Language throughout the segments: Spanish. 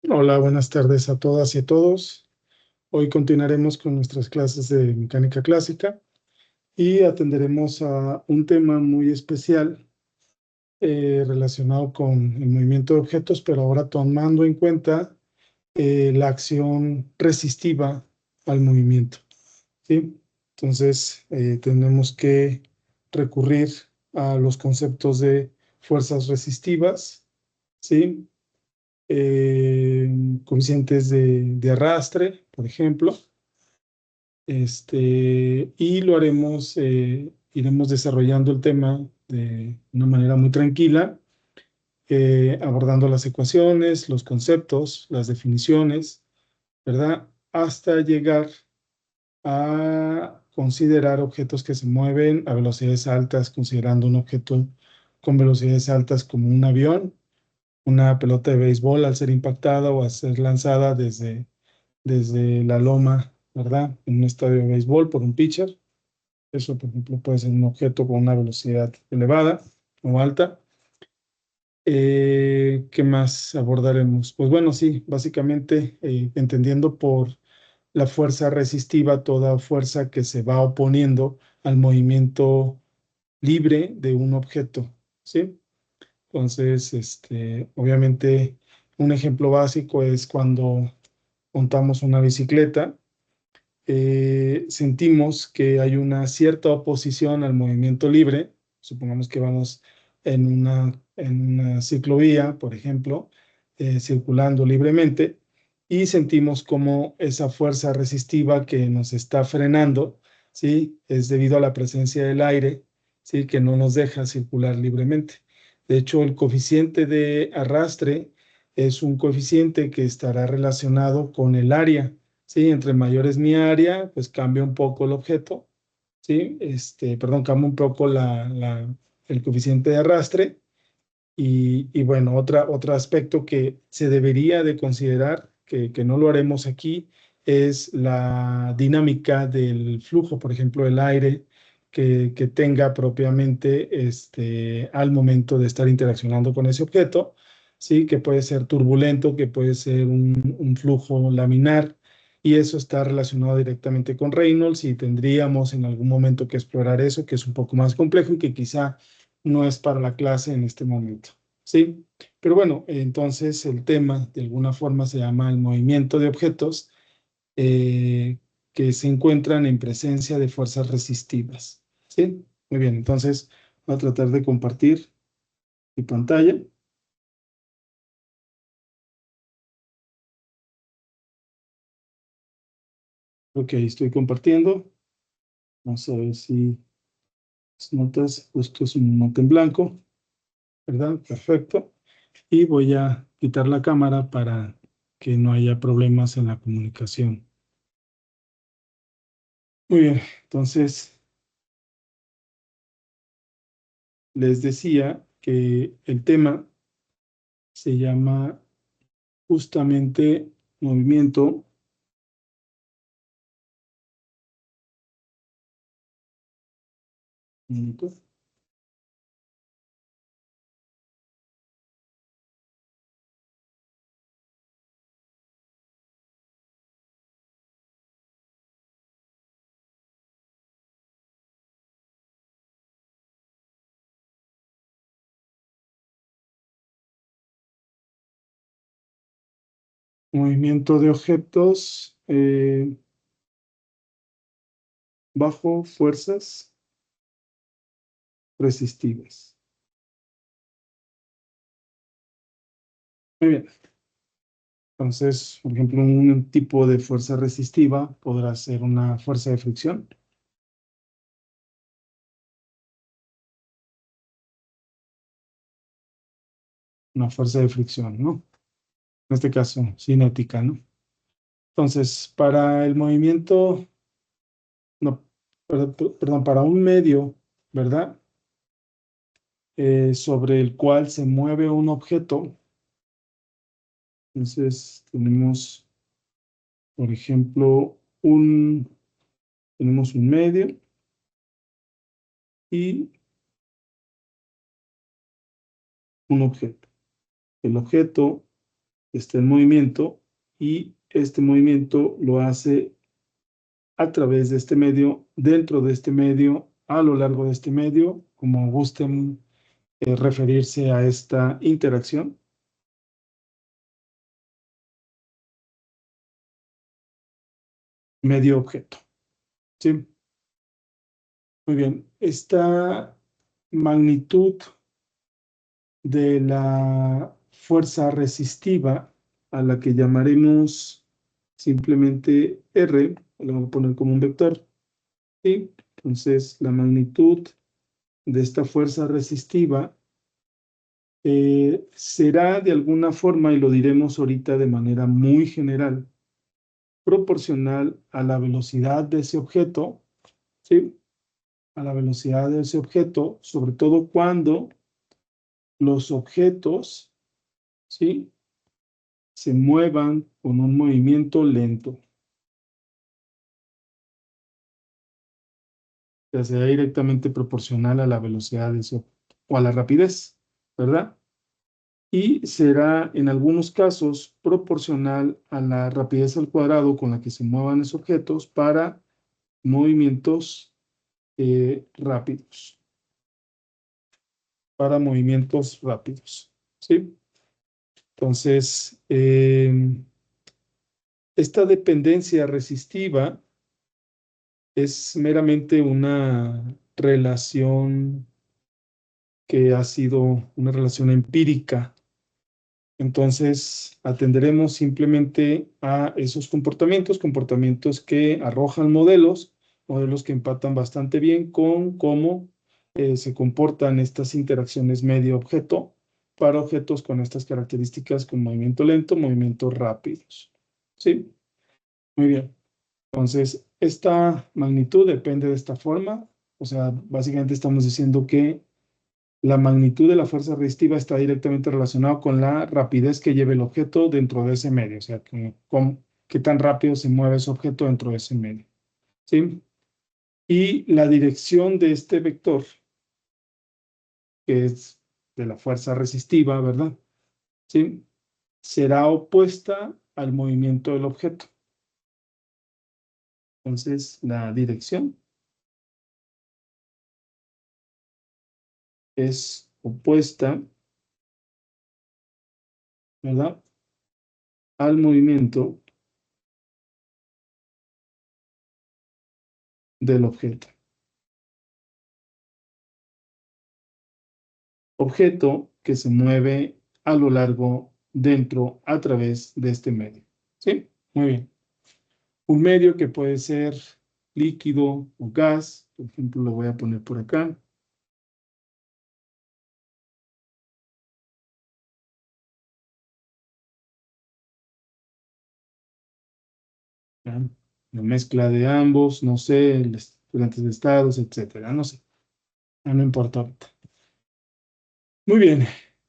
Hola, buenas tardes a todas y a todos. Hoy continuaremos con nuestras clases de mecánica clásica y atenderemos a un tema muy especial relacionado con el movimiento de objetos, pero ahora tomando en cuenta la acción resistiva al movimiento, ¿sí? Entonces, tenemos que recurrir a los conceptos de fuerzas resistivas, ¿sí? eh, Coeficientes de arrastre, por ejemplo, y lo haremos, iremos desarrollando el tema de una manera muy tranquila, abordando las ecuaciones, los conceptos, las definiciones, ¿verdad? Hasta llegar a considerar objetos que se mueven a velocidades altas, considerando un objeto con velocidades altas como un avión, una pelota de béisbol al ser impactada o al ser lanzada desde la loma, ¿verdad? En un estadio de béisbol por un pitcher. Eso, por ejemplo, puede ser un objeto con una velocidad elevada o alta. ¿Qué más abordaremos? Pues bueno, sí, básicamente entendiendo por la fuerza resistiva toda fuerza que se va oponiendo al movimiento libre de un objeto, ¿sí? Entonces, obviamente, un ejemplo básico es cuando montamos una bicicleta, sentimos que hay una cierta oposición al movimiento libre. Supongamos que vamos en una ciclovía, por ejemplo, circulando libremente, y sentimos como esa fuerza resistiva que nos está frenando, ¿sí? Es debido a la presencia del aire, ¿sí? Que no nos deja circular libremente. De hecho, el coeficiente de arrastre es un coeficiente que estará relacionado con el área. Sí, entre mayor es mi área, pues cambia un poco el objeto, ¿sí? Perdón, cambia un poco el coeficiente de arrastre. Y bueno, otro aspecto que se debería de considerar, que no lo haremos aquí, es la dinámica del flujo, por ejemplo, el aire que tenga propiamente al momento de estar interaccionando con ese objeto, ¿sí? Que puede ser turbulento, que puede ser un flujo laminar, y eso está relacionado directamente con Reynolds, y tendríamos en algún momento que explorar eso, que es un poco más complejo y que quizá no es para la clase en este momento, ¿sí? Pero bueno, entonces el tema de alguna forma se llama el movimiento de objetos eh, que se encuentran en presencia de fuerzas resistivas, ¿sí? Muy bien, entonces voy a tratar de compartir mi pantalla. Ok, estoy compartiendo. Vamos a ver si las notas, justo es un nota en blanco, ¿verdad? Perfecto. Y voy a quitar la cámara para que no haya problemas en la comunicación. Muy bien, entonces les decía que el tema se llama justamente movimiento, minuto, movimiento de objetos bajo fuerzas resistivas. Muy bien. Entonces, por ejemplo, un tipo de fuerza resistiva podrá ser una fuerza de fricción, una fuerza de fricción, ¿no? En este caso, cinética, ¿no? Entonces, para el movimiento, no, perdón, para un medio, ¿verdad? Sobre el cual se mueve un objeto. Entonces, tenemos, por ejemplo, tenemos un medio y un objeto. El objeto está el movimiento y este movimiento lo hace a través de este medio, dentro de este medio, a lo largo de este medio, como gusten referirse a esta interacción. Medio objeto. ¿Sí? Muy bien. Esta magnitud de la fuerza resistiva, a la que llamaremos simplemente R, lo voy a poner como un vector. ¿Sí? Entonces, la magnitud de esta fuerza resistiva será de alguna forma, y lo diremos ahorita de manera muy general, proporcional a la velocidad de ese objeto, ¿sí? A la velocidad de ese objeto, sobre todo cuando los objetos, ¿sí? Se muevan con un movimiento lento. O sea, será directamente proporcional a la velocidad de ese objeto, o a la rapidez, ¿verdad? Y será en algunos casos proporcional a la rapidez al cuadrado con la que se muevan esos objetos para movimientos rápidos, para movimientos rápidos, ¿sí? Entonces, esta dependencia resistiva es meramente una relación que ha sido una relación empírica. Entonces, atenderemos simplemente a esos comportamientos que arrojan modelos que empatan bastante bien con cómo se comportan estas interacciones medio-objeto para objetos con estas características con movimiento lento, movimientos rápidos. ¿Sí? Muy bien. Entonces, esta magnitud depende de esta forma. O sea, básicamente estamos diciendo que la magnitud de la fuerza resistiva está directamente relacionada con la rapidez que lleva el objeto dentro de ese medio, o sea, qué tan rápido se mueve ese objeto dentro de ese medio. ¿Sí? Y la dirección de este vector, que es de la fuerza resistiva, ¿verdad? ¿Sí? Será opuesta al movimiento del objeto. Entonces, la dirección es opuesta, ¿verdad? Al movimiento del objeto. Objeto que se mueve a lo largo, dentro, a través de este medio. ¿Sí? Muy bien. Un medio que puede ser líquido o gas, por ejemplo, lo voy a poner por acá. ¿Ya? Una mezcla de ambos, no sé, diferentes estados, etcétera, no sé. No importa ahorita. Muy bien.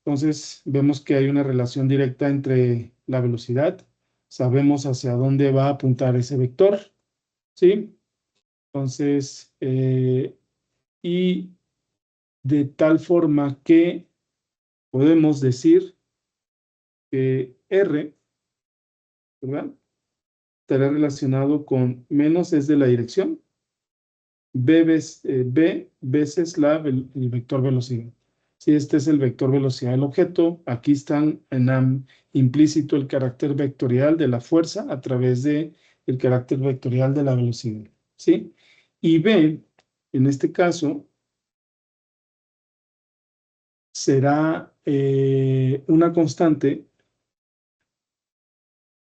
Entonces, vemos que hay una relación directa entre la velocidad. Sabemos hacia dónde va a apuntar ese vector. ¿Sí? Entonces, y de tal forma que podemos decir que R, ¿verdad? Estará relacionado con menos es de la dirección, B veces el vector velocidad. Si este es el vector velocidad del objeto, aquí están implícito el carácter vectorial de la fuerza a través de el carácter vectorial de la velocidad. ¿Sí? Y B, en este caso, será una constante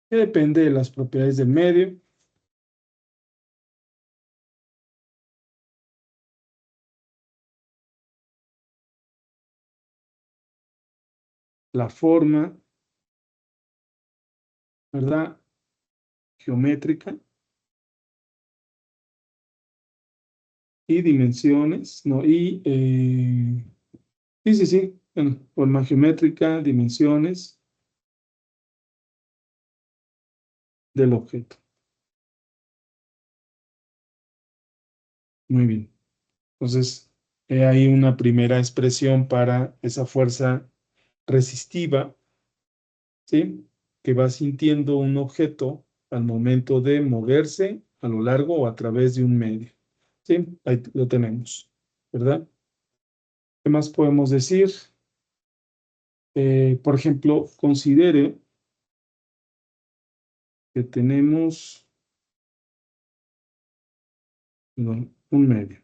que depende de las propiedades del medio, la forma, ¿verdad? Geométrica y dimensiones, ¿no? Sí, bueno, forma geométrica, dimensiones del objeto. Muy bien. Entonces, he ahí una primera expresión para esa fuerza resistiva, ¿sí? que va sintiendo un objeto al momento de moverse a lo largo o a través de un medio. ¿Sí? Ahí lo tenemos, ¿verdad? ¿Qué más podemos decir? Por ejemplo, considere que tenemos perdón, un medio.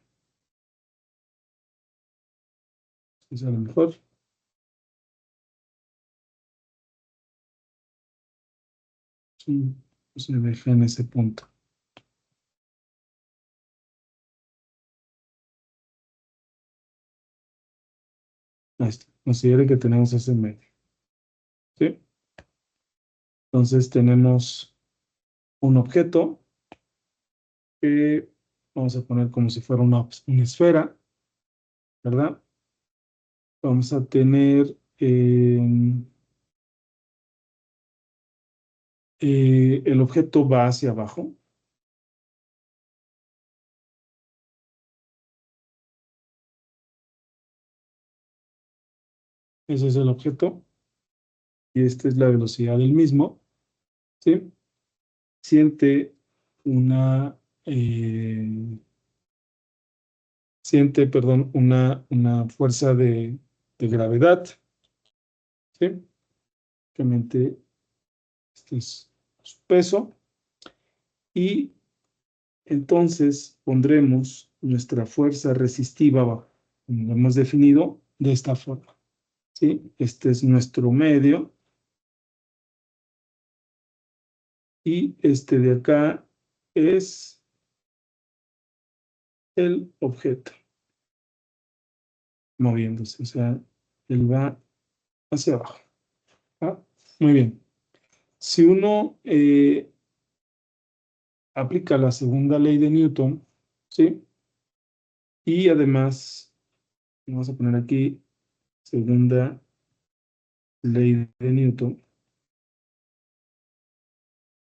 Es a lo mejor. Sí, se deja en ese punto. Ahí está. Considere que tenemos ese medio. ¿Sí? Entonces tenemos un objeto que vamos a poner como si fuera una esfera, ¿verdad? Vamos a tener el objeto va hacia abajo. Ese es el objeto y esta es la velocidad del mismo. ¿Sí? Siente una, eh, perdón, una fuerza de gravedad. ¿Sí? Obviamente, este es su peso. Y entonces pondremos nuestra fuerza resistiva, como lo hemos definido, de esta forma. ¿Sí? Este es nuestro medio. Y este de acá es el objeto moviéndose. O sea, él va hacia abajo. ¿Ah? Muy bien. Si uno aplica la segunda ley de Newton, ¿sí? Y además, vamos a poner aquí segunda ley de Newton,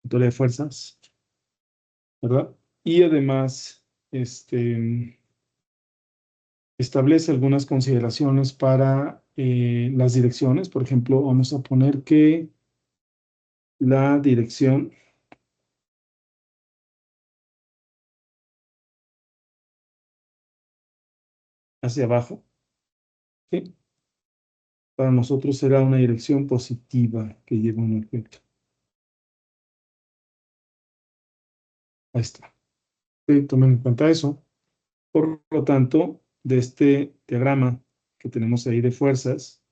teoría de fuerzas, ¿verdad? Y además, establece algunas consideraciones para las direcciones. Por ejemplo, vamos a poner que la dirección hacia abajo, ¿sí? Para nosotros será una dirección positiva que lleva un objeto. Ahí está. Sí, tomen en cuenta eso. Por lo tanto, de este diagrama que tenemos ahí de fuerzas,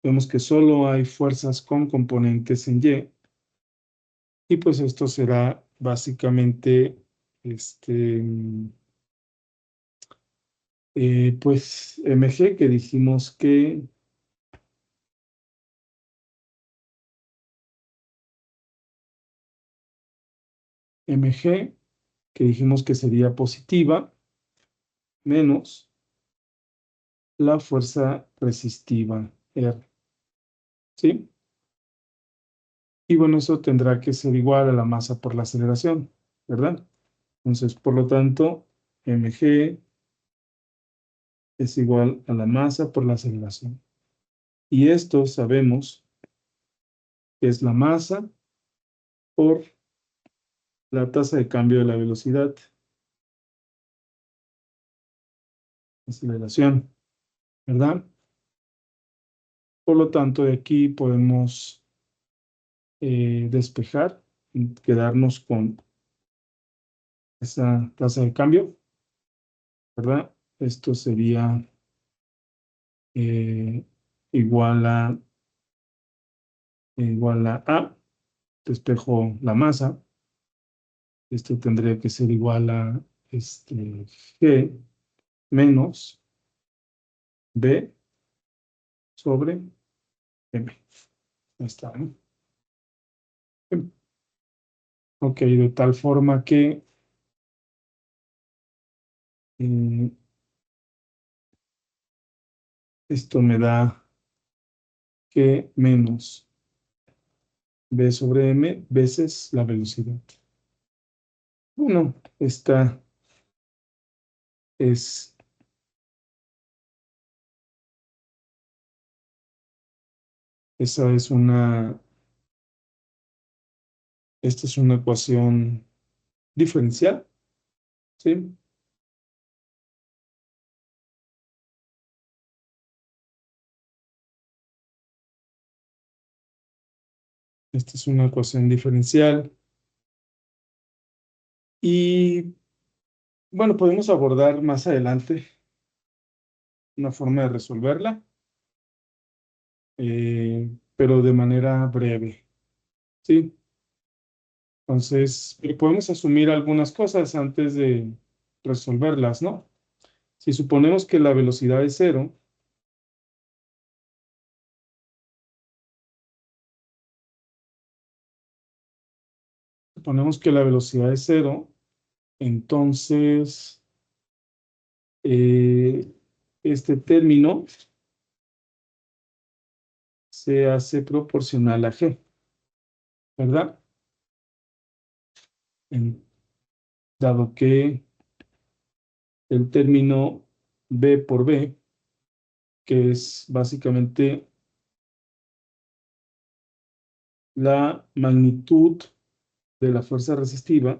vemos que solo hay fuerzas con componentes en Y, y pues esto será básicamente, pues mg, que dijimos que mg, que dijimos que sería positiva, menos la fuerza resistiva R, ¿sí? Y bueno, eso tendrá que ser igual a la masa por la aceleración, ¿verdad? Entonces, por lo tanto, mg es igual a la masa por la aceleración. Y esto sabemos que es la masa por la tasa de cambio de la velocidad, aceleración, ¿verdad? Por lo tanto, de aquí podemos despejar y quedarnos con esa tasa de cambio, ¿verdad? Esto sería eh, igual a A, despejo la masa. Esto tendría que ser igual a G menos B sobre M. Ahí está, ¿no? Ok, de tal forma que eh, esto me da G menos B sobre M veces la velocidad. Bueno, es, esa es una Esta es una ecuación diferencial, ¿sí? Esta es una ecuación diferencial. Y bueno, podemos abordar más adelante una forma de resolverla, pero de manera breve, ¿sí? Entonces, podemos asumir algunas cosas antes de resolverlas, ¿no? Si suponemos que la velocidad es cero, suponemos que la velocidad es cero, entonces eh, este término se hace proporcional a g, ¿verdad? En- Dado que el término b por b, que es básicamente la magnitud de la fuerza resistiva,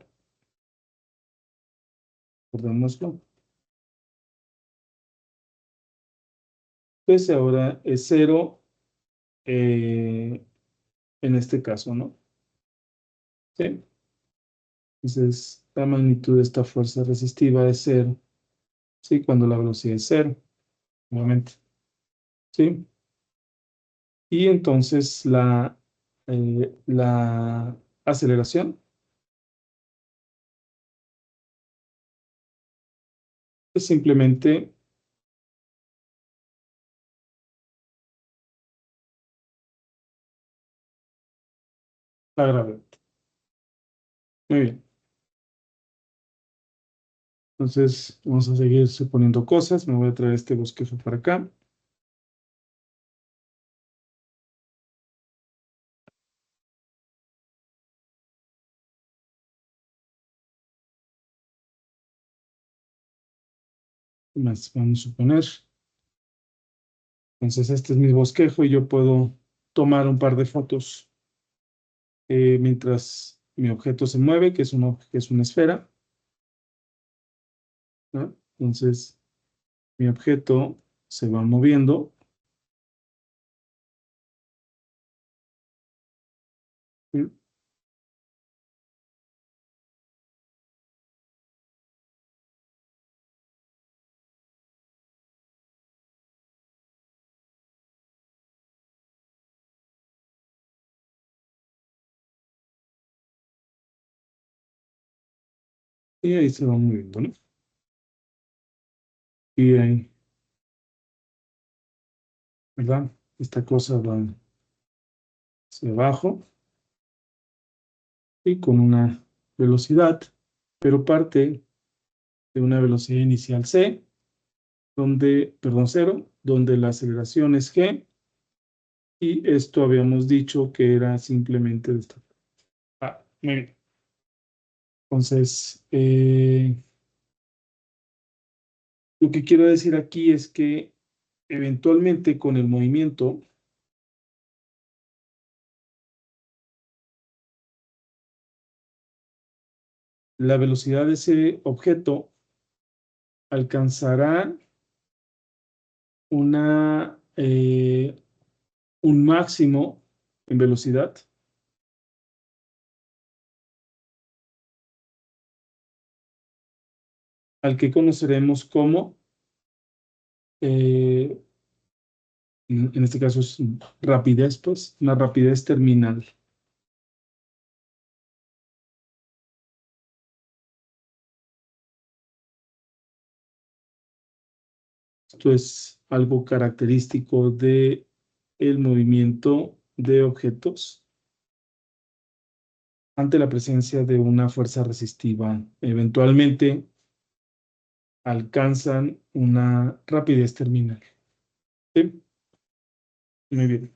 recordémoslo, pues ahora es cero eh, en este caso, ¿no? ¿Sí? Entonces, la magnitud de esta fuerza resistiva es cero, ¿sí? Cuando la velocidad es cero, nuevamente, ¿sí? Y entonces la aceleración es simplemente la gravedad. Muy bien. Entonces, vamos a seguir suponiendo cosas. Me voy a traer este bosquejo para acá. ¿Qué más vamos a suponer? Entonces, este es mi bosquejo y yo puedo tomar un par de fotos mientras mi objeto se mueve, que es una esfera, ¿no? Entonces, mi objeto se va moviendo, ¿sí? Y ahí se va moviendo, ¿no? Y ahí, ¿verdad? Esta cosa va hacia abajo y con una velocidad, pero parte de una velocidad inicial c, perdón, cero, donde la aceleración es g, y esto habíamos dicho que era simplemente de esta. Muy bien. Entonces, lo que quiero decir aquí es que eventualmente con el movimiento, la velocidad de ese objeto alcanzará un máximo en velocidad al que conoceremos como, eh, en este caso es rapidez, pues, una rapidez terminal. Esto es algo característico de el movimiento de objetos ante la presencia de una fuerza resistiva. Eventualmente alcanzan una rapidez terminal. ¿Sí? Muy bien.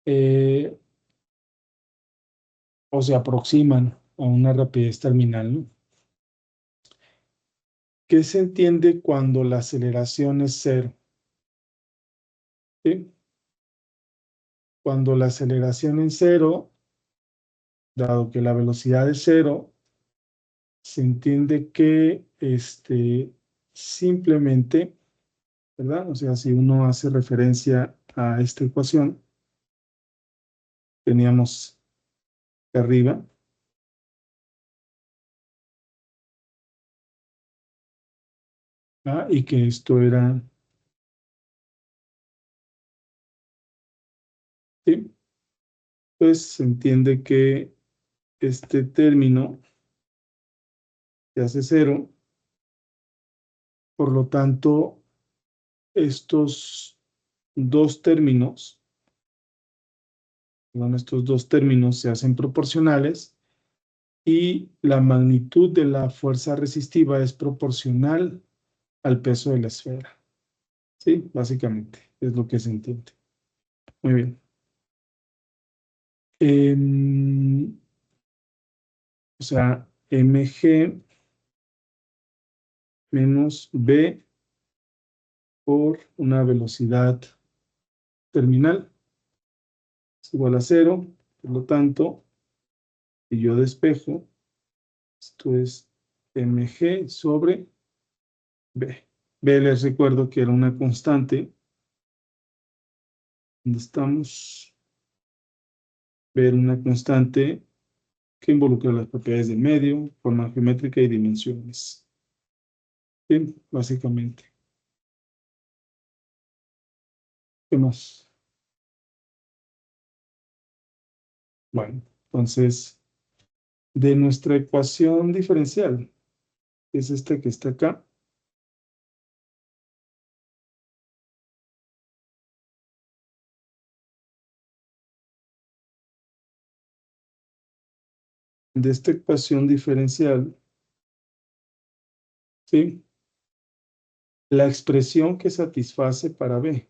Eh, o se aproximan a una rapidez terminal, ¿no? ¿Qué se entiende cuando la aceleración es cero? ¿Sí? Cuando la aceleración es cero, Dado que la velocidad es cero, se entiende que simplemente, ¿verdad? O sea, si uno hace referencia a esta ecuación, teníamos de arriba, ¿ah? Y que esto era, ¿sí? Pues se entiende que este término se hace cero, por lo tanto, estos dos términos, perdón, estos dos términos se hacen proporcionales y la magnitud de la fuerza resistiva es proporcional al peso de la esfera. Sí, básicamente es lo que se entiende. Muy bien. Em, o sea, mg menos b por una velocidad terminal es igual a cero. Por lo tanto, si yo despejo, esto es mg sobre b. B les recuerdo que era una constante. ¿Dónde estamos? Ver una constante que involucra las propiedades del medio, forma geométrica y dimensiones. Bien, básicamente. ¿Qué más? Bueno, entonces, de nuestra ecuación diferencial, que es esta que está acá, de esta ecuación diferencial, ¿sí? La expresión que satisface para B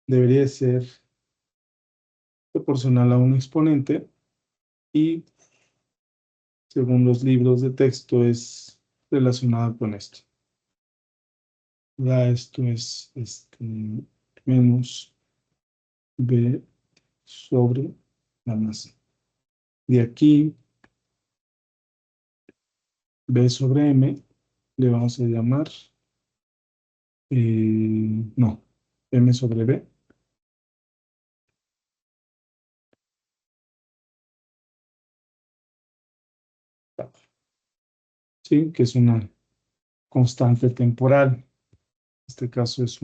debería ser proporcional a un exponente y, según los libros de texto, es relacionada con esto. Ya esto es menos B sobre la masa. De aquí, B sobre M, le vamos a llamar, no, M sobre B, ¿sí? Que es una constante temporal. En este caso es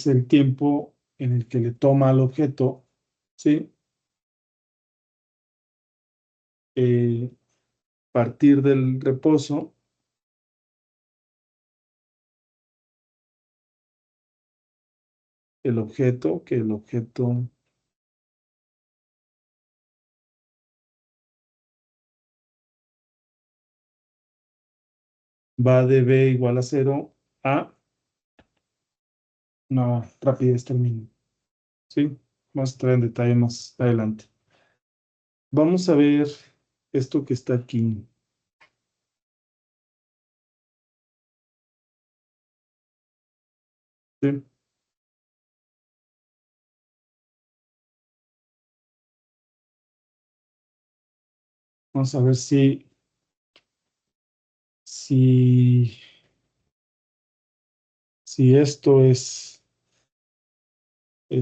el tiempo en el que le toma al objeto, ¿sí? Partir del reposo, que el objeto va de B igual a cero a una rapidez terminal, ¿sí? Vamos a entrar en detalle más adelante. Vamos a ver esto que está aquí. ¿Sí? Vamos a ver si, si esto es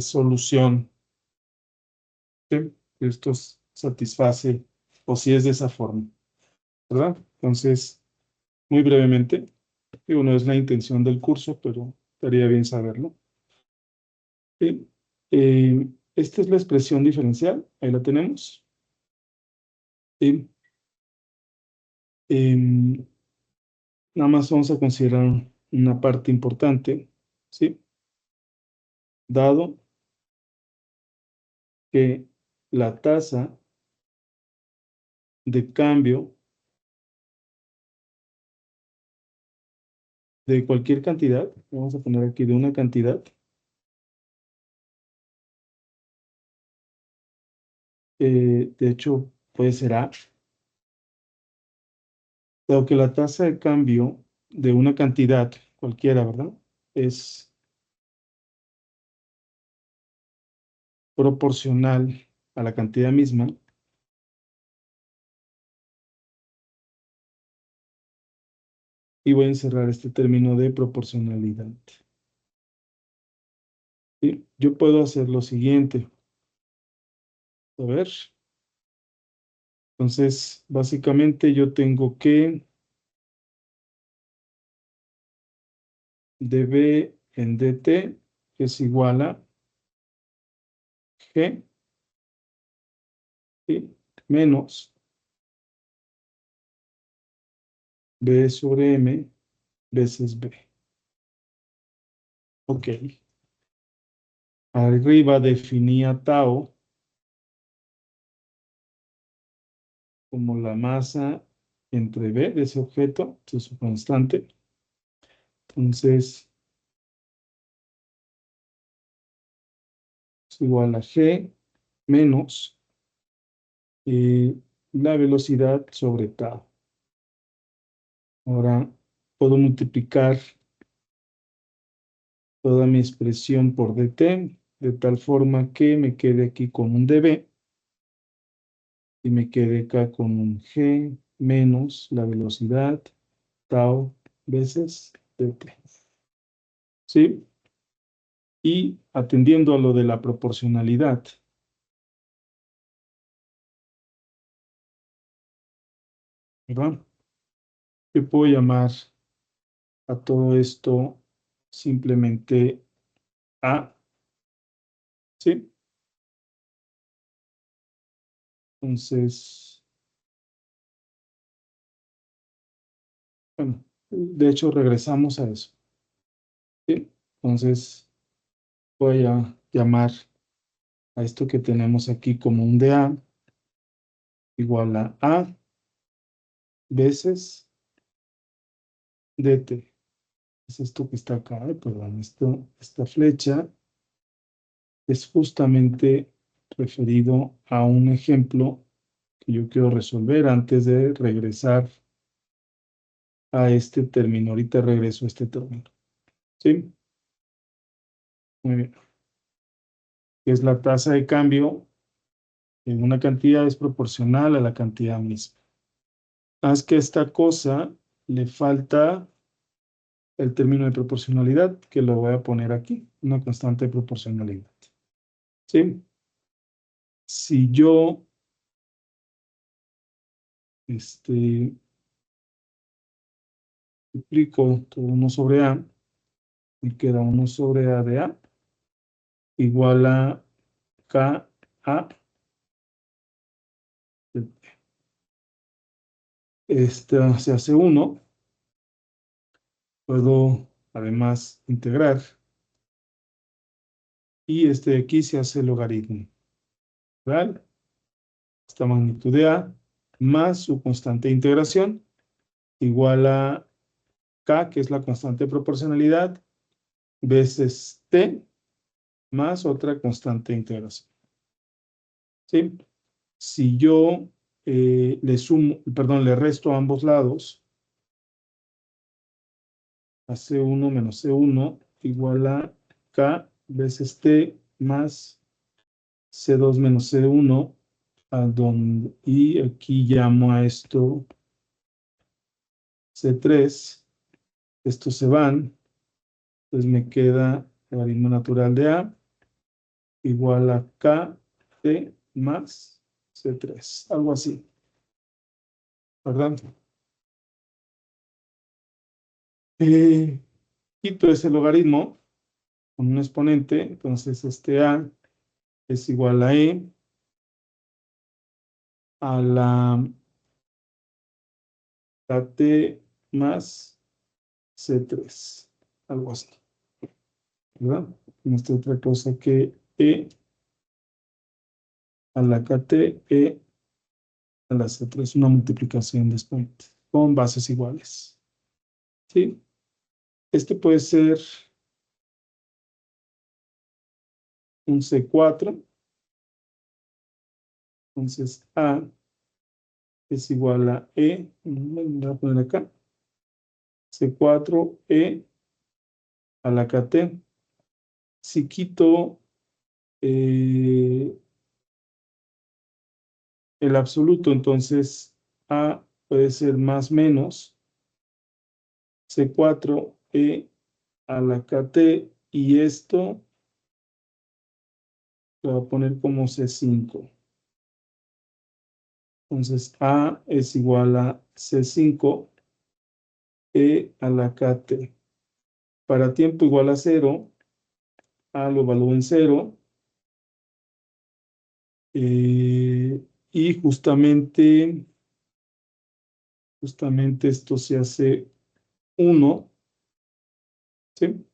solución, ¿sí? Esto satisface, o si es de esa forma, ¿verdad? Entonces, muy brevemente, digo, no es la intención del curso, pero estaría bien saberlo. ¿Sí? Esta es la expresión diferencial, ahí la tenemos. ¿Sí? Em, Nada más vamos a considerar una parte importante, ¿sí? Dado que la tasa de cambio de cualquier cantidad, vamos a poner aquí de una cantidad, de hecho, puede ser A, dado que la tasa de cambio de una cantidad cualquiera, ¿verdad? Es proporcional a la cantidad misma. Y voy a encerrar este término de proporcionalidad. ¿Sí? Yo puedo hacer lo siguiente. A ver. Entonces, básicamente yo tengo que dB en dt es igual a G, ¿sí? Menos B sobre M veces B. Ok. Arriba definía tau como la masa entre B de ese objeto, de su constante. Entonces, es igual a G menos la velocidad sobre tau. Ahora puedo multiplicar toda mi expresión por dt, de tal forma que me quede aquí con un dB y me quede acá con un g menos la velocidad tau veces dt. ¿Sí? Y atendiendo a lo de la proporcionalidad, ¿verdad? Yo puedo llamar a todo esto simplemente A, ¿sí? Entonces, bueno, de hecho regresamos a eso, ¿sí? Entonces, voy a llamar a esto que tenemos aquí como un dA igual a A veces dt. Es esto que está acá, perdón, esta flecha es justamente referido a un ejemplo que yo quiero resolver antes de regresar a este término. Ahorita regreso a este término. ¿Sí? Muy bien. Es la tasa de cambio en una cantidad es proporcional a la cantidad misma. Haz que esta cosa le falta el término de proporcionalidad, que lo voy a poner aquí, una constante de proporcionalidad. ¿Sí? Si yo multiplico todo 1 sobre A, y queda 1 sobre A de A, igual a KA. Se hace 1. Puedo además integrar. Y este de aquí se hace logaritmo. ¿Verdad? Esta magnitud de A más su constante de integración igual a K, que es la constante de proporcionalidad, veces T más otra constante de integración. ¿Sí? Si yo le resto a ambos lados, a C1 menos C1 igual a K veces T más C2 menos C1, y aquí llamo a esto C3, estos se van, pues me queda el logaritmo natural de A igual a KT más C3, algo así, ¿verdad? Eh, Quito ese logaritmo con un exponente, entonces este A es igual a E a la T más C3, algo así, ¿verdad? No es otra cosa que E a la KT, E a la C3, una multiplicación de exponentes con bases iguales, ¿sí? Este puede ser un C4, Entonces, A es igual a E, voy a poner acá, C4E a la KT. Si quito el absoluto, entonces A puede ser más menos C4E a la KT, y esto lo voy a poner como C5. Entonces A es igual a C5E a la KT. Para tiempo igual a 0, A lo evalúo en 0. Y justamente esto se hace 1, ¿sí?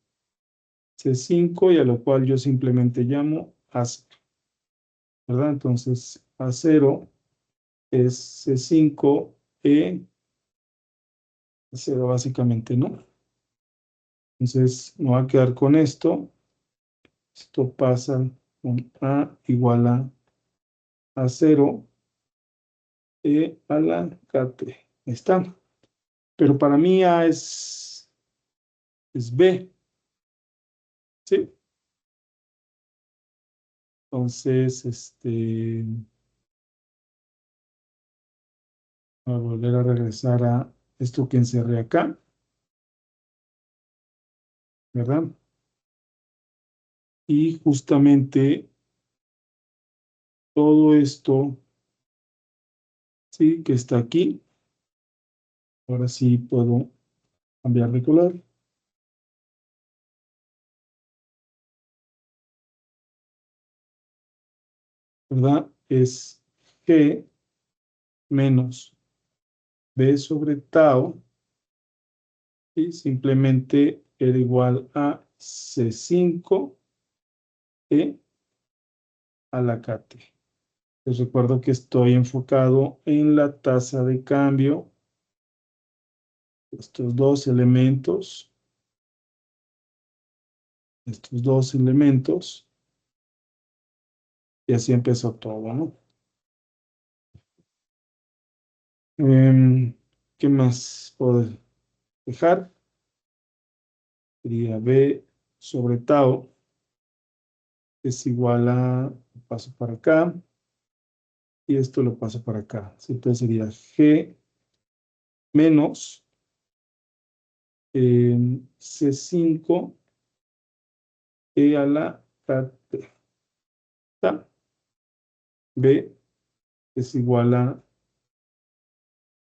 C5, y a lo cual yo simplemente llamo A0, ¿verdad? Entonces A0 es C5E, A0 básicamente, ¿no? Entonces me va a quedar con esto. Esto pasa con A igual a 0 a la KT. Ahí está. Pero para mí A es B, ¿sí? Entonces, voy a volver a regresar a esto que encerré acá, ¿verdad? Y justamente todo esto, ¿sí? Que está aquí. Ahora sí puedo cambiar de color, ¿verdad? Es G menos B sobre tau, y simplemente era igual a C5E a la KT. Les recuerdo que estoy enfocado en la tasa de cambio. Estos dos elementos, y así empezó todo, ¿no? ¿Qué más puedo dejar? Sería B sobre tau es igual a, paso para acá, y esto lo paso para acá. Entonces sería G menos C5E a la KT. B es igual a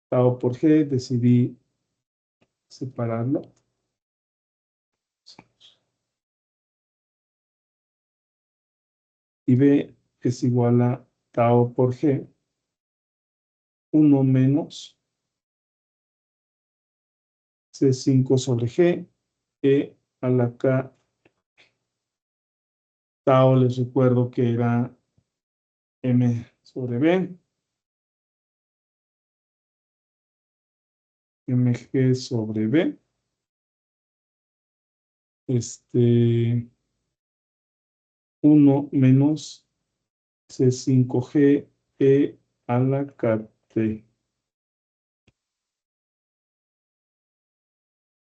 tau por G, decidí separarlo. Y B es igual a tau por G, 1 menos C5 sobre G, E a la K. Tau les recuerdo que era M sobre B, mg sobre B. 1 menos C5G E a la KT.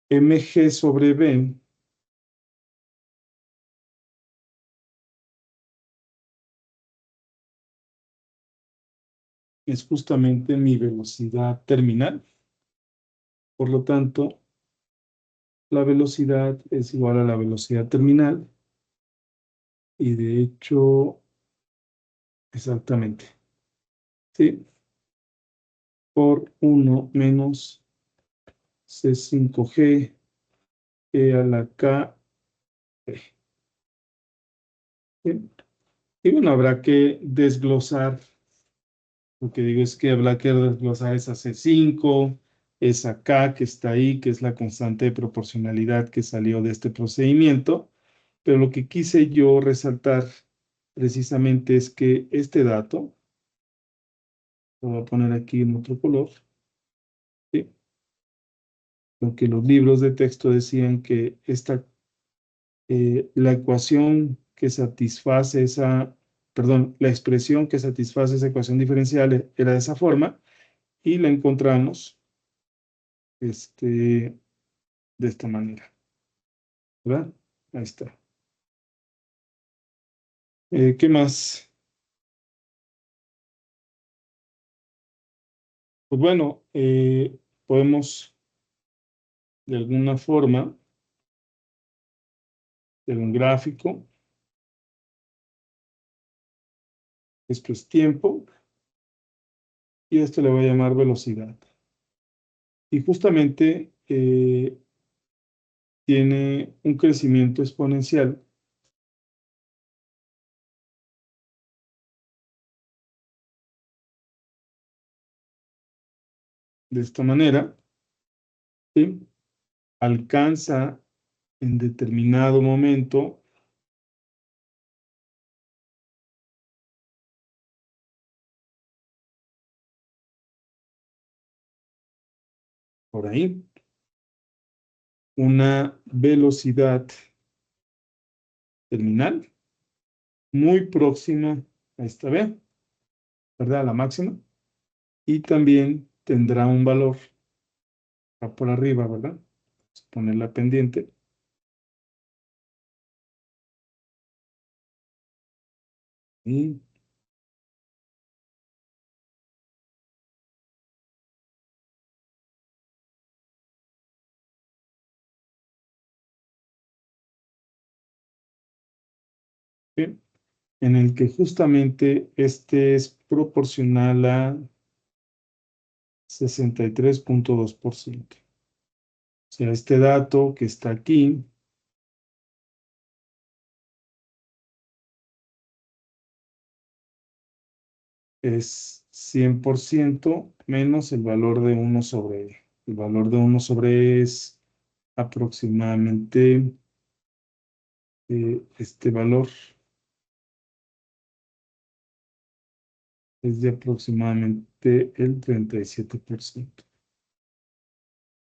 Mg sobre B es justamente mi velocidad terminal. Por lo tanto, la velocidad es igual a la velocidad terminal. Y de hecho, exactamente, ¿sí? Por 1 menos C5G E a la K. ¿Sí? Y bueno, habrá que desglosar. Lo que digo es que habrá que desglosar esa C5, esa K que está ahí, que es la constante de proporcionalidad que salió de este procedimiento. Pero lo que quise yo resaltar precisamente es que este dato, lo voy a poner aquí en otro color, ¿sí? Lo que los libros de texto decían que la ecuación que satisface esa perdón, la expresión que satisface esa ecuación diferencial era de esa forma y la encontramos de esta manera, ¿verdad? Ahí está. ¿Qué más? Pues bueno, podemos de alguna forma, en un gráfico, esto es tiempo, y esto le voy a llamar velocidad. Y justamente tiene un crecimiento exponencial de esta manera, ¿sí? Alcanza en determinado momento por ahí una velocidad terminal muy próxima a esta B, ¿verdad? A la máxima. Y también tendrá un valor por arriba, ¿verdad? Vamos a poner la pendiente. Y bien, en el que justamente este es proporcional a 63.2%. O sea, este dato que está aquí es 100% menos el valor de 1 sobre E. El valor de 1 sobre E es aproximadamente este valor es de aproximadamente el 37%.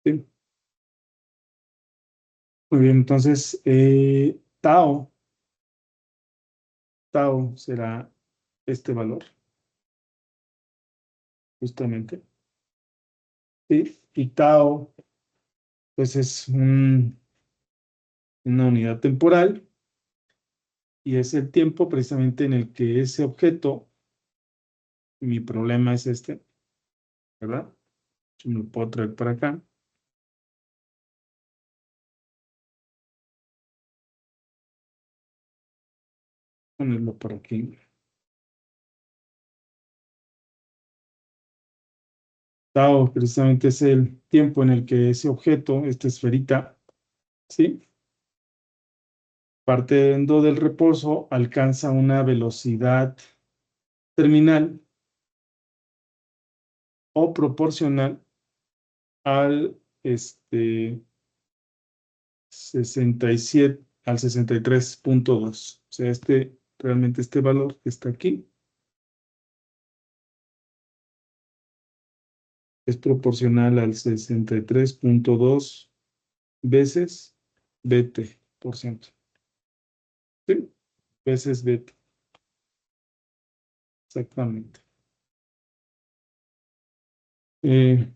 ¿Sí? Muy bien, entonces tau será este valor, justamente. ¿Sí? Y tau, pues es una unidad temporal y es el tiempo precisamente en el que ese objeto, mi problema es este, ¿verdad? Yo me lo puedo traer para acá, ponerlo por aquí. Tau precisamente es el tiempo en el que ese objeto, esta esferita, ¿sí? Partiendo del reposo, alcanza una velocidad terminal o proporcional al 67, al 63.2. O sea, realmente este valor que está aquí es proporcional al 63.2 veces BT por ciento. ¿Sí? Veces BT, exactamente.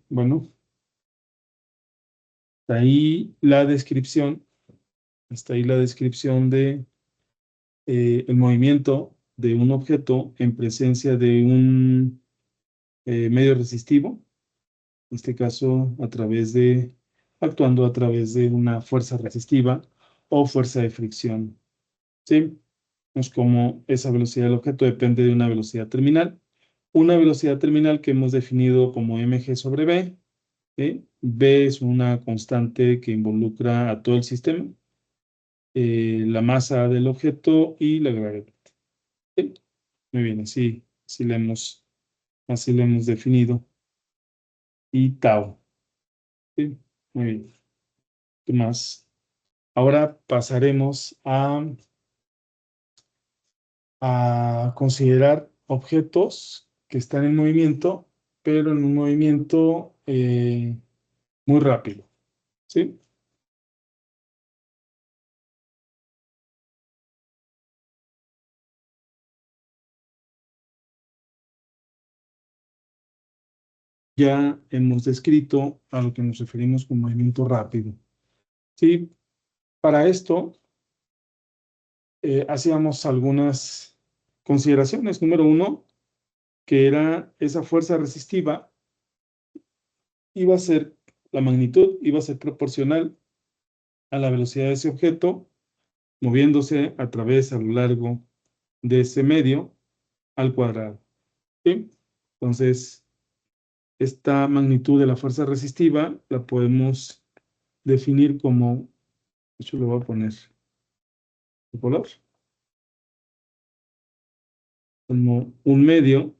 Bueno, hasta ahí la descripción, hasta ahí la descripción de el movimiento de un objeto en presencia de un medio resistivo, en este caso actuando a través de una fuerza resistiva o fuerza de fricción. ¿Sí? Es como esa velocidad del objeto depende de una velocidad terminal. Una velocidad terminal que hemos definido como mg sobre b. ¿Sí? B es una constante que involucra a todo el sistema, la masa del objeto y la gravedad. ¿Sí? Muy bien, así lo hemos definido. Y tau. ¿Sí? Muy bien. ¿Qué más? Ahora pasaremos a considerar objetos que están en movimiento, pero en un movimiento muy rápido. ¿Sí? ya hemos descrito a lo que nos referimos con movimiento rápido. ¿Sí? Para esto, hacíamos algunas consideraciones. Número uno, que era esa fuerza resistiva, iba a ser, la magnitud iba a ser proporcional a la velocidad de ese objeto, moviéndose a través, a lo largo de ese medio, al cuadrado. ¿Sí? Entonces, esta magnitud de la fuerza resistiva la podemos definir como, de hecho, le voy a poner el color, como un medio,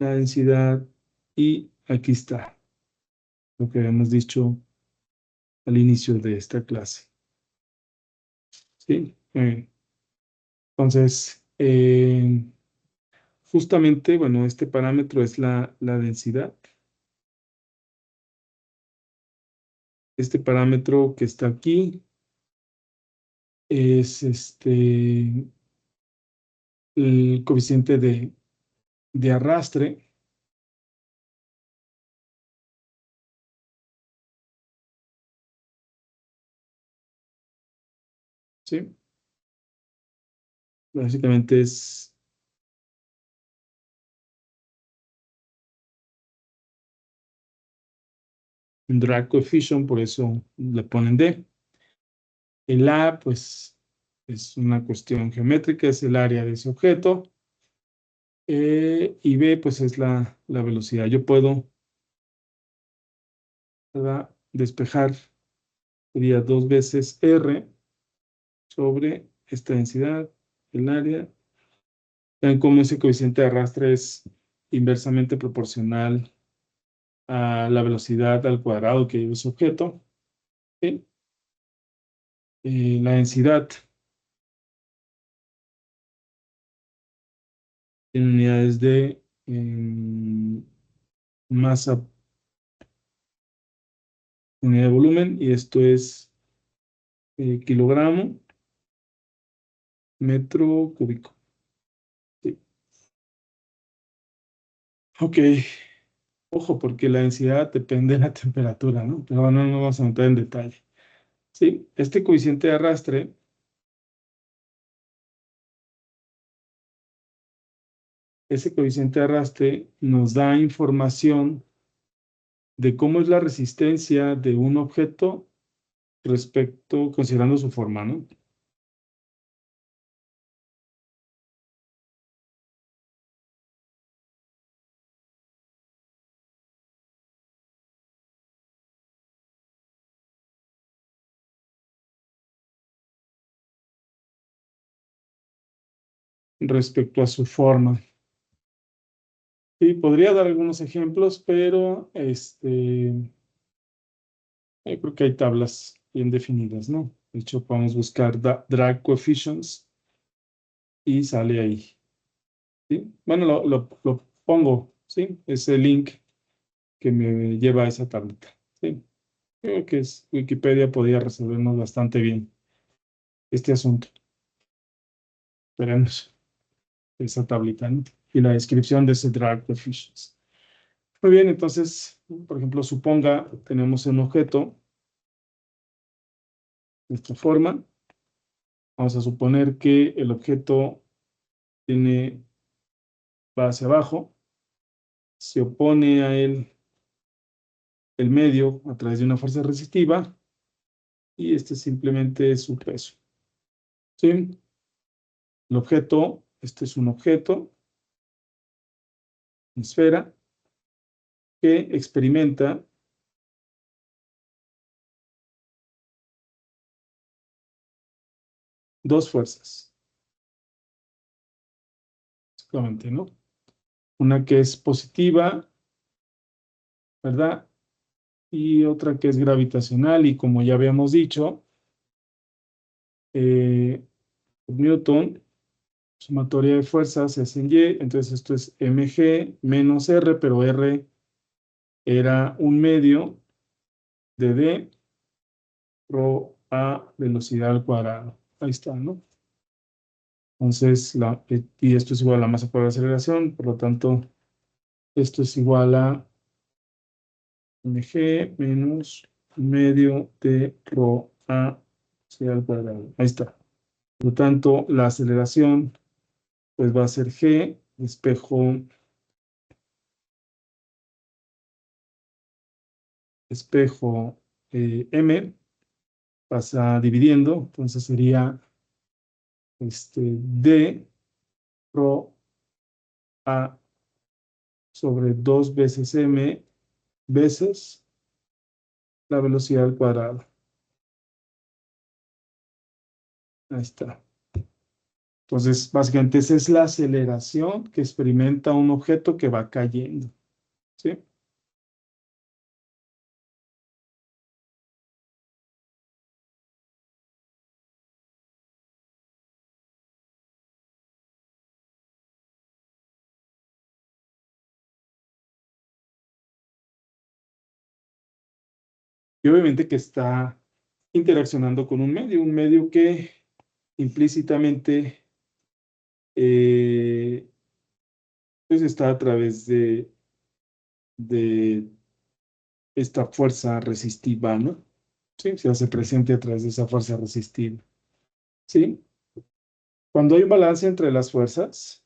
la densidad, y aquí está lo que habíamos dicho al inicio de esta clase. ¿Sí? Entonces, justamente, bueno, este parámetro es la densidad. Este parámetro que está aquí es el coeficiente de arrastre. ¿Sí? Básicamente es un drag coefficient, por eso le ponen D. El A, pues, es una cuestión geométrica, es el área de ese objeto. Y B, pues, es la velocidad. Yo puedo, ¿verdad?, despejar, sería 2 veces R sobre esta densidad, el área. Vean cómo ese coeficiente de arrastre es inversamente proporcional a la velocidad al cuadrado que lleva ese objeto. ¿Sí? La densidad en unidades de masa, unidad de volumen, y esto es kilogramo metro cúbico. Sí. Ok, ojo, porque la densidad depende de la temperatura, ¿no? Pero bueno, no vamos a entrar en detalle. Sí, este coeficiente de arrastre, ese coeficiente de arrastre nos da información de cómo es la resistencia de un objeto respecto, considerando su forma, ¿no? Respecto a su forma. Sí, podría dar algunos ejemplos, pero creo que hay tablas bien definidas, ¿no? De hecho, podemos buscar drag coefficients y sale ahí. ¿Sí? Bueno, lo pongo, ¿sí? Ese link que me lleva a esa tablita. ¿Sí? Creo que Wikipedia podría resolvernos bastante bien este asunto. Veremos esa tablita, ¿no? Y la descripción de ese drag coefficients. Muy bien, entonces, por ejemplo, suponga tenemos un objeto de esta forma. Vamos a suponer que el objeto va hacia abajo, se opone a él el medio a través de una fuerza resistiva, y este simplemente es su peso. ¿Sí? El objeto, este es un objeto, una esfera, que experimenta dos fuerzas, básicamente, ¿no? Una que es positiva, ¿verdad? Y otra que es gravitacional, y como ya habíamos dicho, Newton, sumatoria de fuerzas es en Y, entonces esto es mg menos R, pero R era un medio de D rho a velocidad al cuadrado. Ahí está, ¿no? Entonces, y esto es igual a la masa por la aceleración, por lo tanto, Esto es igual a mg menos medio de rho a c al cuadrado. Ahí está. Por lo tanto, la aceleración pues va a ser g, espejo m, pasa dividiendo, entonces sería d rho a sobre 2 veces m veces la velocidad al cuadrado. Ahí está. Entonces, básicamente esa es la aceleración que experimenta un objeto que va cayendo. ¿Sí? Y obviamente que está interaccionando con un medio que implícitamente pues está a través de esta fuerza resistiva, ¿no? Sí, se hace presente a través de esa fuerza resistiva. ¿Sí? Cuando hay un balance entre las fuerzas,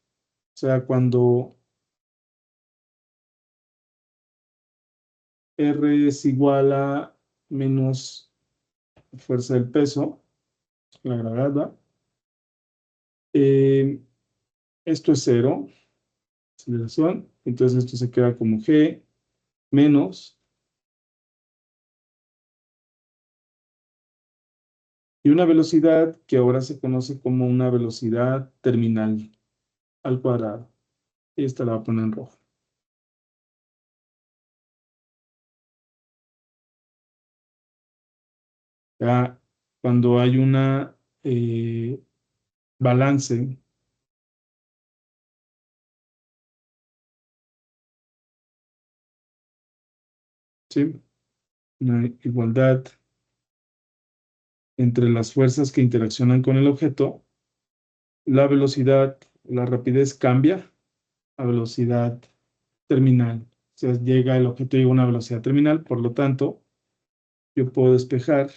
o sea, cuando R es igual a menos fuerza del peso, la gravedad, eh, esto es cero, aceleración, entonces esto se queda como G menos, y una velocidad que ahora se conoce como una velocidad terminal al cuadrado. Y esta la voy a poner en rojo. Ya cuando hay una balance, ¿sí? Una igualdad entre las fuerzas que interaccionan con el objeto, la velocidad, la rapidez cambia a velocidad terminal. O sea, llega el objeto llega a una velocidad terminal, por lo tanto, yo puedo despejar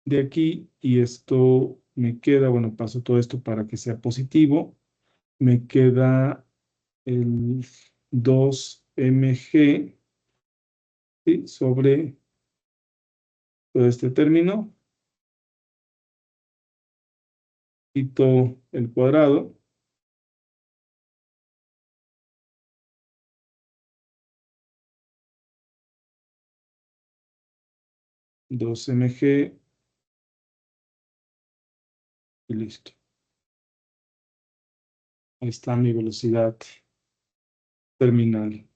de aquí y esto me queda, bueno, paso todo esto para que sea positivo, me queda el 2mg, ¿sí? Sobre todo este término, quito el cuadrado, dos mg y listo. Ahí está mi velocidad terminal.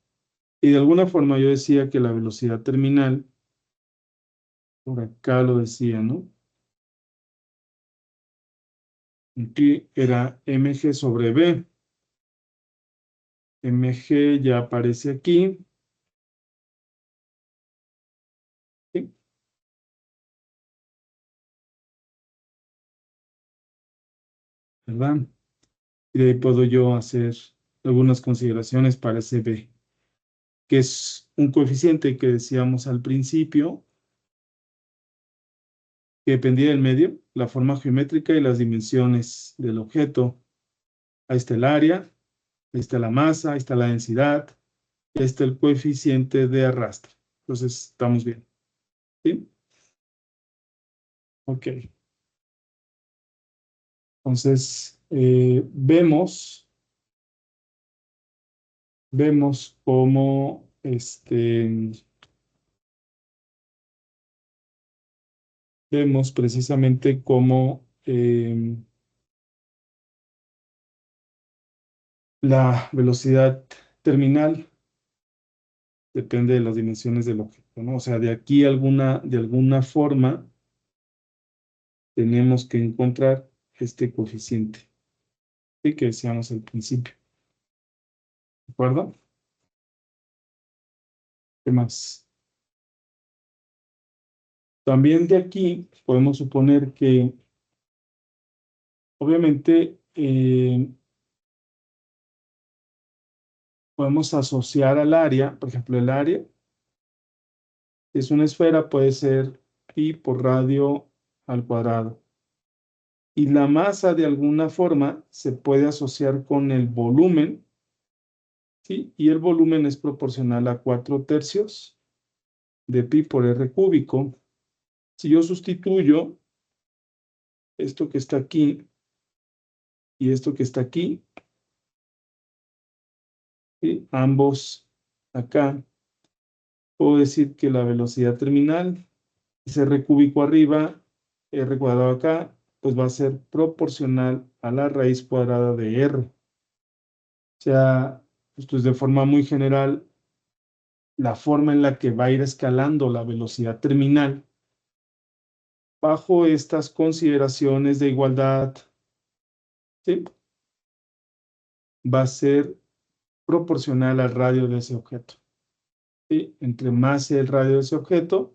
Y de alguna forma yo decía que la velocidad terminal, por acá lo decía, ¿no? Aquí era mg sobre b. mg ya aparece aquí. ¿Sí? ¿Verdad? Y de ahí puedo yo hacer algunas consideraciones para ese b, que es un coeficiente que decíamos al principio, que dependía del medio, la forma geométrica y las dimensiones del objeto. Ahí está el área, ahí está la masa, ahí está la densidad, ahí está el coeficiente de arrastre. Entonces, estamos bien. ¿Sí? Ok. Entonces, vemos cómo vemos precisamente cómo la velocidad terminal depende de las dimensiones del objeto, ¿no? O sea, de aquí de alguna forma tenemos que encontrar este coeficiente, ¿sí? Que decíamos al principio. ¿De acuerdo? ¿Qué más? También de aquí podemos suponer que, obviamente, podemos asociar al área, por ejemplo, el área, si es una esfera, puede ser pi por radio al cuadrado. Y la masa, de alguna forma, se puede asociar con el volumen, ¿sí? Y el volumen es proporcional a 4/3 de pi por r cúbico. Si yo sustituyo esto que está aquí y esto que está aquí, ¿sí? Ambos acá, puedo decir que la velocidad terminal es r cúbico arriba, r cuadrado acá, pues va a ser proporcional a la raíz cuadrada de r. O sea, esto es de forma muy general, la forma en la que va a ir escalando la velocidad terminal bajo estas consideraciones de igualdad, ¿sí? Va a ser proporcional al radio de ese objeto, ¿sí? Entre más sea el radio de ese objeto,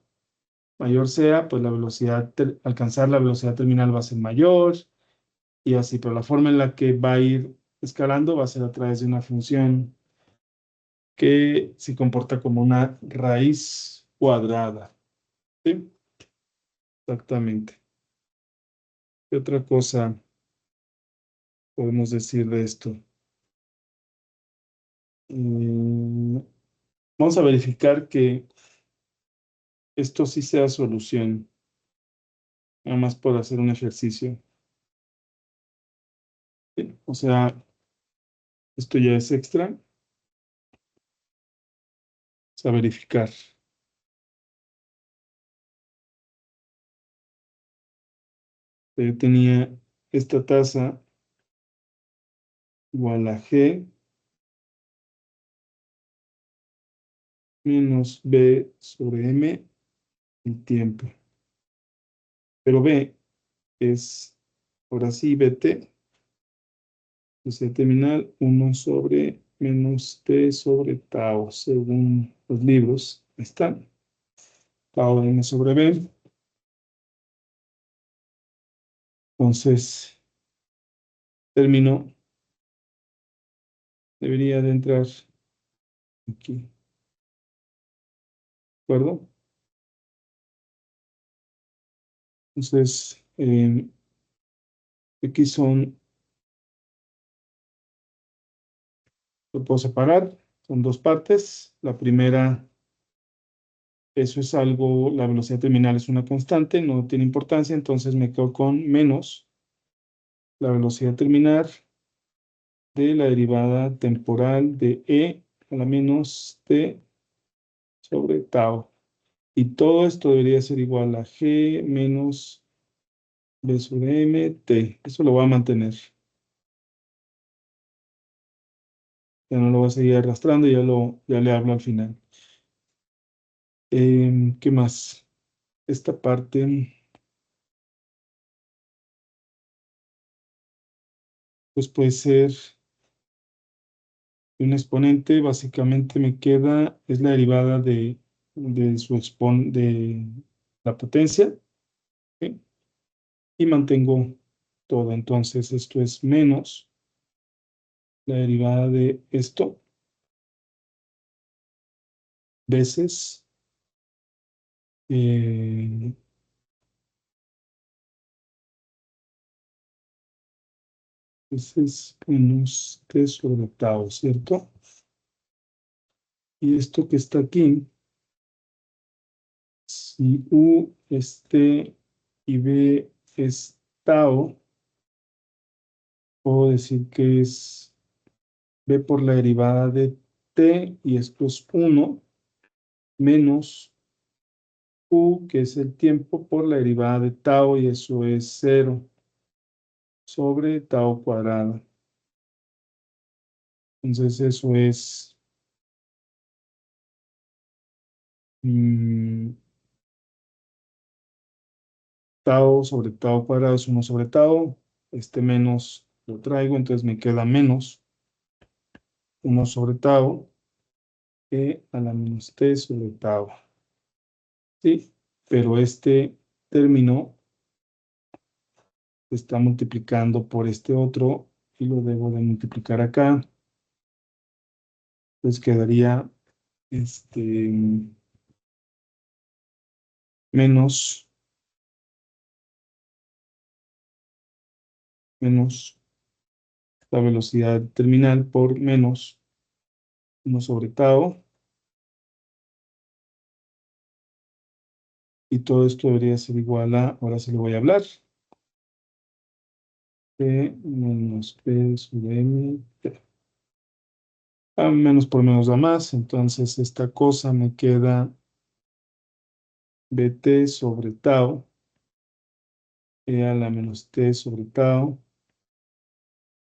mayor sea, pues la velocidad, alcanzar la velocidad terminal va a ser mayor y así, pero la forma en la que va a ir escalando va a ser a través de una función que se comporta como una raíz cuadrada, ¿sí? Exactamente. ¿Qué otra cosa podemos decir de esto? Mm, Vamos a verificar que esto sí sea solución, nada más por hacer un ejercicio. ¿Sí? O sea, esto ya es extra. Vamos a verificar. Yo tenía esta tasa igual a G menos B sobre M el tiempo. Pero B es, ahora sí, BT, velocidad terminal 1 sobre menos T sobre tau, según los libros. Ahí están. Tau de M sobre B. Entonces, término debería de entrar aquí. ¿De acuerdo? Entonces, aquí lo puedo separar, son dos partes. La primera, eso es algo, la velocidad terminal es una constante, no tiene importancia, entonces me quedo con menos la velocidad terminal de la derivada temporal de E a la menos T sobre tau. Y todo esto debería ser igual a G menos B sobre M, T. Eso lo voy a mantener. Ya no lo voy a seguir arrastrando, ya le hablo al final. ¿Qué más? Esta parte, pues puede ser un exponente, básicamente me queda, es la derivada de de la potencia, ¿ok? Y mantengo todo. Entonces, esto es menos la derivada de esto veces eh, veces menos t sobre tau, ¿cierto? Y esto que está aquí, si u es t y b es tau, puedo decir que es b por la derivada de t, y esto es 1, menos u, que es el tiempo, por la derivada de tau, y eso es 0 sobre tau cuadrado. Entonces eso es tau sobre tau cuadrado es 1 sobre tau. Este menos lo traigo, entonces me queda menos 1 sobre tau e a la menos t sobre tau. ¿Sí? Pero este término se está multiplicando por este otro y lo debo de multiplicar acá. Entonces quedaría menos la velocidad terminal por menos 1 sobre tau. Y todo esto debería ser igual a, ahora sí lo voy a hablar, P menos P sobre M, T. Menos por menos da más, entonces esta cosa me queda BT sobre tau, E a la menos T sobre tau,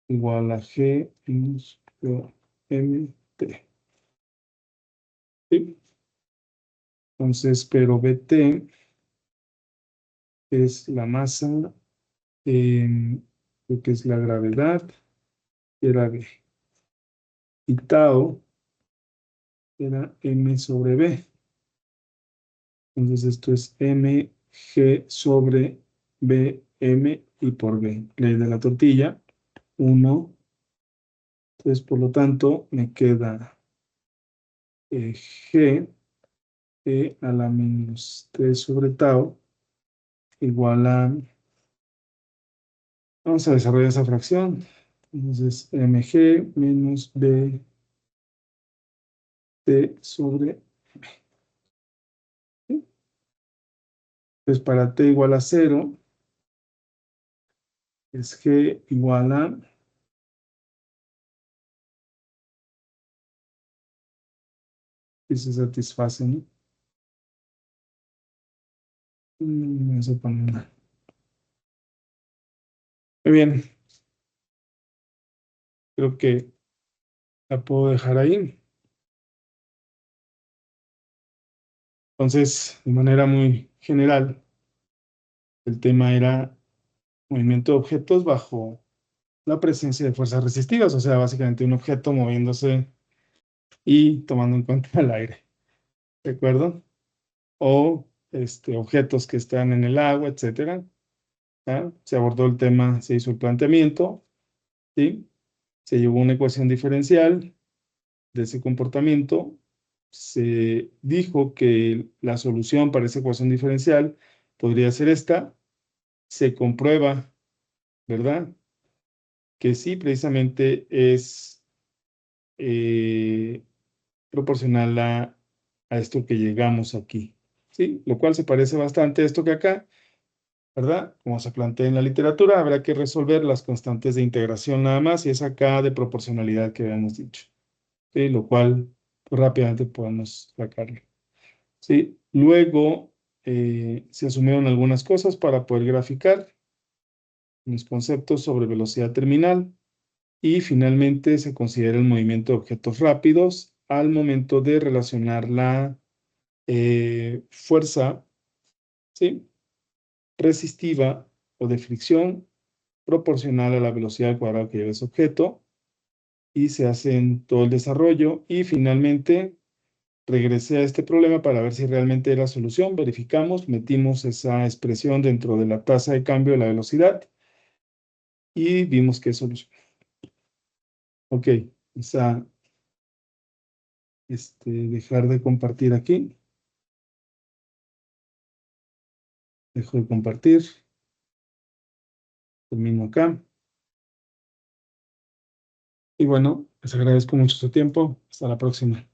igual a G menos MT. ¿Sí? Entonces, pero BT es la masa, lo que es la gravedad, era B. Y tau era M sobre B. Entonces esto es mg sobre bm y por b. Ley de la tortilla, 1. Entonces, por lo tanto, me queda g a la menos t sobre tau igual a... Vamos a desarrollar esa fracción. Entonces, mg menos bt sobre... ¿sí? Entonces, para t igual a 0, es g igual a... Y se satisface, ¿no? Vamos a poner... Muy bien, creo que la puedo dejar ahí. Entonces, de manera muy general, el tema era movimiento de objetos bajo la presencia de fuerzas resistivas, o sea, básicamente un objeto moviéndose y tomando en cuenta el aire, ¿de acuerdo? O objetos que están en el agua, etcétera. ¿Ah? Se abordó el tema, se hizo el planteamiento, ¿sí? Se llevó una ecuación diferencial de ese comportamiento. Se dijo que la solución para esa ecuación diferencial podría ser esta. Se comprueba, ¿verdad? Que sí, precisamente es proporcional a esto que llegamos aquí, ¿sí? Lo cual se parece bastante a esto que acá, ¿verdad? Como se plantea en la literatura, habrá que resolver las constantes de integración nada más y es acá de proporcionalidad que habíamos dicho, ¿sí? Lo cual pues, rápidamente podemos sacarlo, ¿sí? Luego se asumieron algunas cosas para poder graficar los conceptos sobre velocidad terminal. Y finalmente se considera el movimiento de objetos rápidos al momento de relacionar la fuerza, ¿sí? Resistiva o de fricción proporcional a la velocidad al cuadrado que lleva ese objeto. Y se hace en todo el desarrollo. Y finalmente regresé a este problema para ver si realmente era solución. Verificamos, metimos esa expresión dentro de la tasa de cambio de la velocidad y vimos que es solución. Ok, esa dejar de compartir aquí. Dejo de compartir. Termino acá. Y bueno, les agradezco mucho su tiempo. Hasta la próxima.